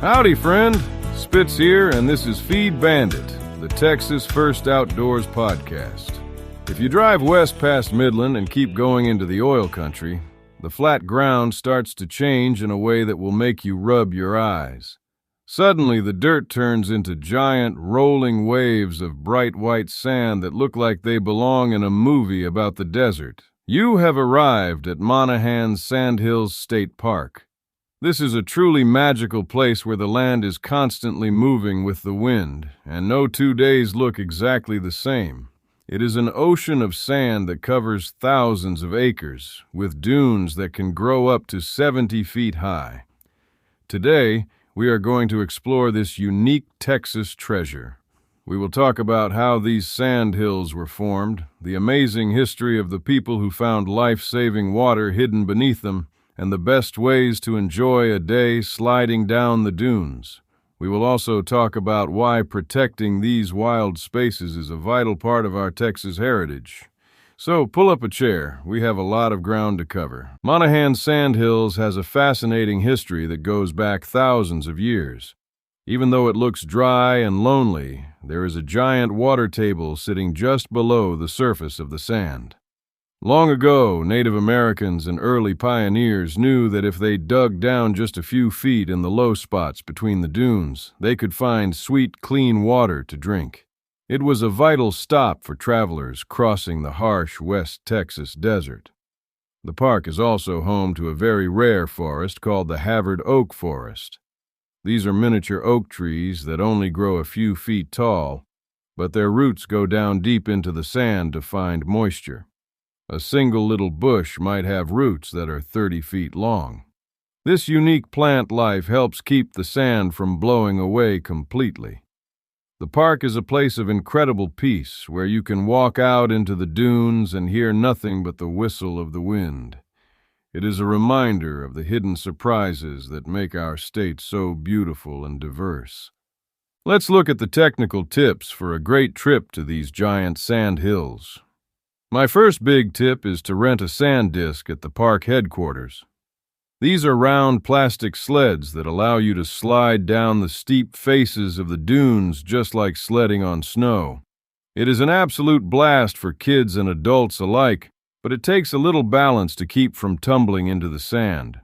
Howdy, friend. Spitz here, and this is Feed Bandit, the Texas First Outdoors podcast. If you drive west past Midland and keep going into the oil country, the flat ground starts to change in a way that will make you rub your eyes. Suddenly, the dirt turns into giant, rolling waves of bright white sand that look like they belong in a movie about the desert. You have arrived at Monahans Sandhills State Park. This is a truly magical place where the land is constantly moving with the wind, and no 2 days look exactly the same. It is an ocean of sand that covers thousands of acres, with dunes that can grow up to 70 feet high. Today, we are going to explore this unique Texas treasure. We will talk about how these sand hills were formed, the amazing history of the people who found life-saving water hidden beneath them, and the best ways to enjoy a day sliding down the dunes. We will also talk about why protecting these wild spaces is a vital part of our Texas heritage. So pull up a chair. We have a lot of ground to cover. Monahans Sandhills has a fascinating history that goes back thousands of years. Even though it looks dry and lonely, there is a giant water table sitting just below the surface of the sand. Long ago, Native Americans and early pioneers knew that if they dug down just a few feet in the low spots between the dunes, they could find sweet, clean water to drink. It was a vital stop for travelers crossing the harsh West Texas desert. The park is also home to a very rare forest called the Havard Oak Forest. These are miniature oak trees that only grow a few feet tall, but their roots go down deep into the sand to find moisture. A single little bush might have roots that are 30 feet long. This unique plant life helps keep the sand from blowing away completely. The park is a place of incredible peace where you can walk out into the dunes and hear nothing but the whistle of the wind. It is a reminder of the hidden surprises that make our state so beautiful and diverse. Let's look at the technical tips for a great trip to these giant sand hills. My first big tip is to rent a sand disc at the park headquarters. These are round plastic sleds that allow you to slide down the steep faces of the dunes just like sledding on snow. It is an absolute blast for kids and adults alike, but it takes a little balance to keep from tumbling into the sand.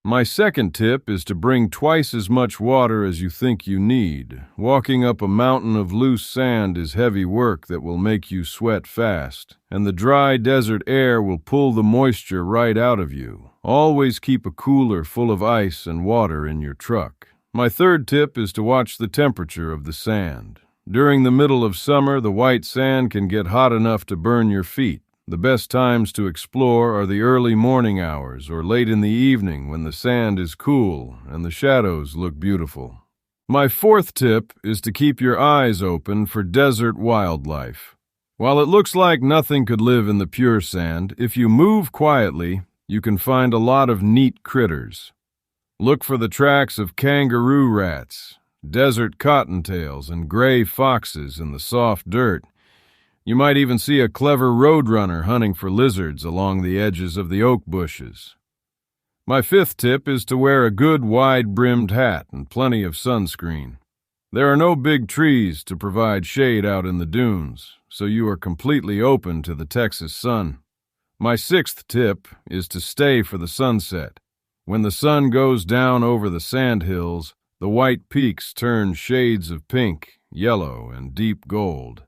My second tip is to bring twice as much water as you think you need. Walking up a mountain of loose sand is heavy work that will make you sweat fast, and the dry desert air will pull the moisture right out of you. Always keep a cooler full of ice and water in your truck. My third tip is to watch the temperature of the sand. During the middle of summer, the white sand can get hot enough to burn your feet. The best times to explore are the early morning hours or late in the evening when the sand is cool and the shadows look beautiful. My fourth tip is to keep your eyes open for desert wildlife. While it looks like nothing could live in the pure sand, if you move quietly, you can find a lot of neat critters. Look for the tracks of kangaroo rats, desert cottontails, and gray foxes in the soft dirt. You might even see a clever roadrunner hunting for lizards along the edges of the oak bushes. My fifth tip is to wear a good wide-brimmed hat and plenty of sunscreen. There are no big trees to provide shade out in the dunes, so you are completely open to the Texas sun. My sixth tip is to stay for the sunset. When the sun goes down over the sandhills, the white peaks turn shades of pink, yellow, and deep gold.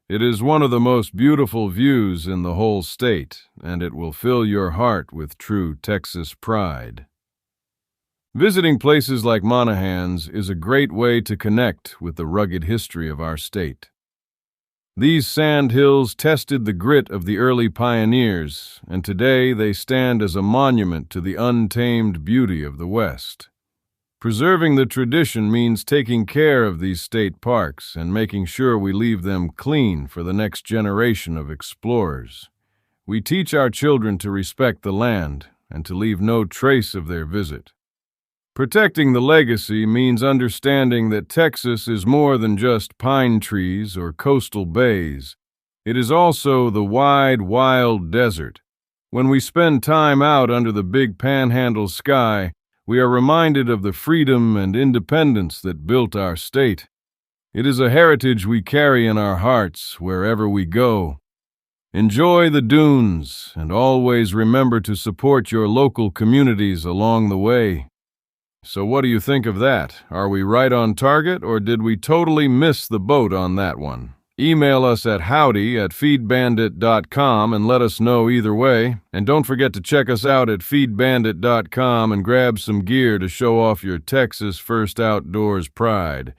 It is one of the most beautiful views in the whole state, and it will fill your heart with true Texas pride. Visiting places like Monahans is a great way to connect with the rugged history of our state. These sand hills tested the grit of the early pioneers, and today they stand as a monument to the untamed beauty of the West. Preserving the tradition means taking care of these state parks and making sure we leave them clean for the next generation of explorers. We teach our children to respect the land and to leave no trace of their visit. Protecting the legacy means understanding that Texas is more than just pine trees or coastal bays. It is also the wide, wild desert. When we spend time out under the big panhandle sky, we are reminded of the freedom and independence that built our state. It is a heritage we carry in our hearts wherever we go. Enjoy the dunes, and always remember to support your local communities along the way. So what do you think of that? Are we right on target, or did we totally miss the boat on that one? Email us at howdy@feedbandit.com and let us know either way. And don't forget to check us out at feedbandit.com and grab some gear to show off your Texas First Outdoors pride.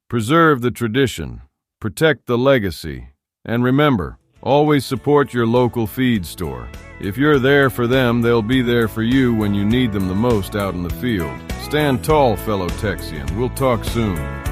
Preserve the tradition, protect the legacy, and remember, always support your local feed store. If you're there for them, they'll be there for you when you need them the most out in the field. Stand tall, fellow Texian. We'll talk soon.